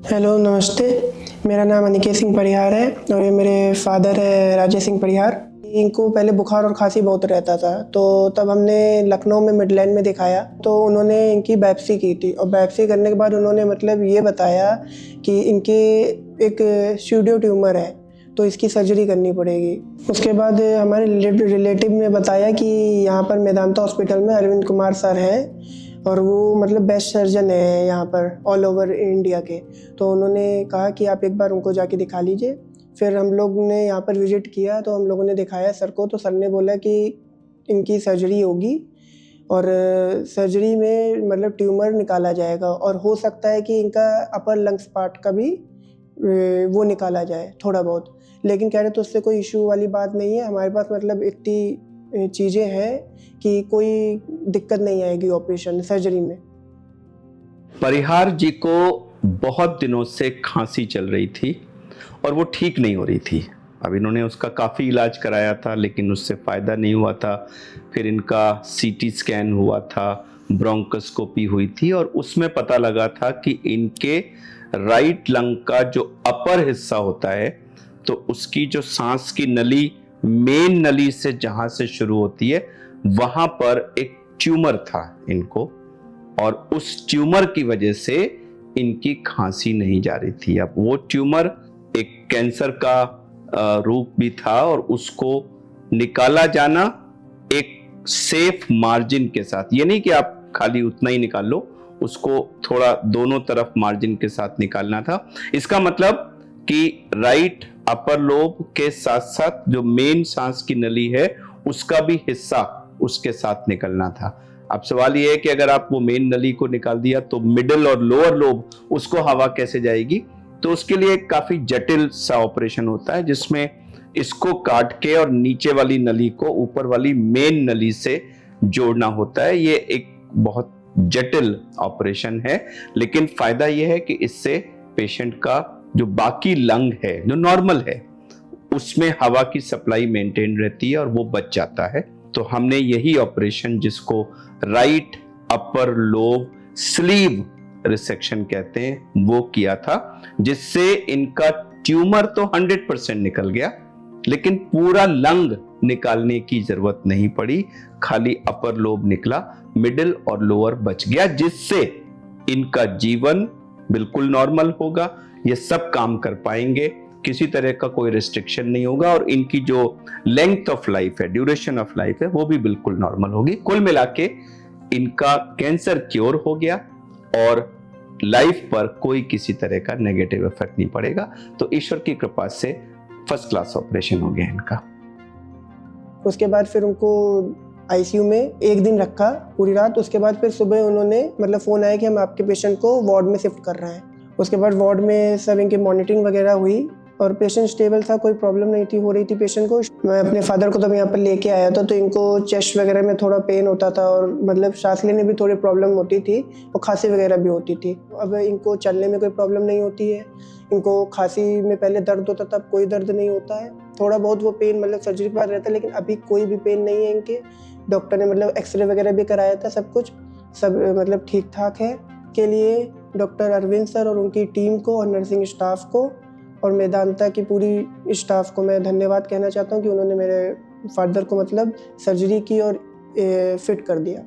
Hello, नमस्ते। मेरा नाम अनिकेत सिंह परिहार है और ये मेरे फादर है राजेश सिंह परिहार। इनको पहले बुखार और खांसी बहुत रहता था, तो तब हमने लखनऊ में मिडलैंड में दिखाया, तो उन्होंने इनकी बायोप्सी की थी और बायोप्सी करने के बाद उन्होंने मतलब ये बताया कि इनके एक स्यूडो ट्यूमर है, तो इसकी सर्जरी करनी पड़ेगी। उसके बाद हमारे रिलेटिव ने बताया कि यहाँ पर मेदांता हॉस्पिटल में अरविंद कुमार सर हैं और वो मतलब बेस्ट सर्जन है यहाँ पर ऑल ओवर इंडिया के। तो उन्होंने कहा कि आप एक बार उनको जाके दिखा लीजिए। फिर हम लोग ने यहाँ पर विजिट किया, तो हम लोगों ने दिखाया सर को, तो सर ने बोला कि इनकी सर्जरी होगी और सर्जरी में मतलब ट्यूमर निकाला जाएगा और हो सकता है कि इनका अपर लंग्स पार्ट का भी वो निकाला जाए थोड़ा बहुत। लेकिन कह रहे तो उससे कोई इशू वाली बात नहीं है, हमारे पास मतलब इतनी चीज़ें हैं कि कोई दिक्कत नहीं आएगी ऑपरेशन सर्जरी में। परिहार जी को बहुत दिनों से खांसी चल रही थी और वो ठीक नहीं हो रही थी। अब इन्होंने उसका काफ़ी इलाज कराया था लेकिन उससे फ़ायदा नहीं हुआ था। फिर इनका सीटी स्कैन हुआ था, ब्रोंकोस्कोपी हुई थी और उसमें पता लगा था कि इनके राइट लंग का जो अपर हिस्सा होता है, तो उसकी जो सांस की नली मेन नली से जहाँ से शुरू होती है वहाँ पर एक ट्यूमर था इनको, और उस ट्यूमर की वजह से इनकी खांसी नहीं जा रही थी। अब वो ट्यूमर एक कैंसर का रूप भी था और उसको निकाला जाना एक सेफ मार्जिन के साथ, ये नहीं कि आप खाली उतना ही निकाल लो, उसको थोड़ा दोनों तरफ मार्जिन के साथ निकालना था। इसका मतलब कि राइट अपर लोब के साथ साथ जो मेन सांस की नली है उसका भी हिस्सा उसके साथ निकलना था। अब सवाल ये है कि अगर आप वो मेन नली को निकाल दिया तो मिडिल और लोअर लोब उसको हवा कैसे जाएगी। तो उसके लिए काफी जटिल सा ऑपरेशन होता है जिसमें इसको काट के और नीचे वाली नली को ऊपर वाली मेन नली से जोड़ना होता है। ये एक बहुत जटिल ऑपरेशन है, लेकिन फायदा यह है कि इससे पेशेंट का जो बाकी लंग है जो नॉर्मल है उसमें हवा की सप्लाई मेंटेन रहती है और वो बच जाता है। तो हमने यही ऑपरेशन, जिसको right upper lobe sleeve resection कहते हैं, वो किया था, जिससे इनका ट्यूमर तो 100% निकल गया लेकिन पूरा लंग निकालने की जरूरत नहीं पड़ी। खाली अपर लोब निकला, मिडिल और लोअर बच गया, जिससे इनका जीवन बिल्कुल नॉर्मल होगा। ये सब काम कर पाएंगे, किसी तरह का कोई रिस्ट्रिक्शन नहीं होगा और इनकी जो लेंथ ऑफ लाइफ है, ड्यूरेशन ऑफ लाइफ है, वो भी बिल्कुल नॉर्मल होगी। कुल मिला के इनका कैंसर क्योर हो गया और लाइफ पर कोई किसी तरह का नेगेटिव इफेक्ट नहीं पड़ेगा। तो ईश्वर की कृपा से फर्स्ट क्लास ऑपरेशन हो गया इनका। उसके बाद फिर उनको आईसीयू में एक दिन रखा पूरी रात। उसके बाद फिर सुबह उन्होंने मतलब फ़ोन आया कि हम आपके पेशेंट को वार्ड में शिफ्ट कर रहे हैं। उसके बाद वार्ड में सब इनकी मॉनिटरिंग वगैरह हुई और पेशेंट स्टेबल था, कोई प्रॉब्लम नहीं थी हो रही थी पेशेंट को। मैं अपने फादर को तब यहाँ पर लेके आया था, तो इनको चेस्ट वगैरह में थोड़ा पेन होता था और मतलब सांस लेने में भी थोड़ी प्रॉब्लम होती थी और खांसी वगैरह भी होती थी। अब इनको चलने में कोई प्रॉब्लम नहीं होती है। इनको खांसी में पहले दर्द होता था, अब कोई दर्द नहीं होता है। थोड़ा बहुत वो पेन मतलब सर्जरी के बाद रहता है, लेकिन अभी कोई भी पेन नहीं है इनके। डॉक्टर ने मतलब एक्सरे वगैरह भी कराया था, सब कुछ सब मतलब ठीक ठाक है। के लिए डॉक्टर अरविंद सर और उनकी टीम को और नर्सिंग स्टाफ को और मेदांता की पूरी स्टाफ को मैं धन्यवाद कहना चाहता हूँ कि उन्होंने मेरे फादर को मतलब सर्जरी की और फिट कर दिया।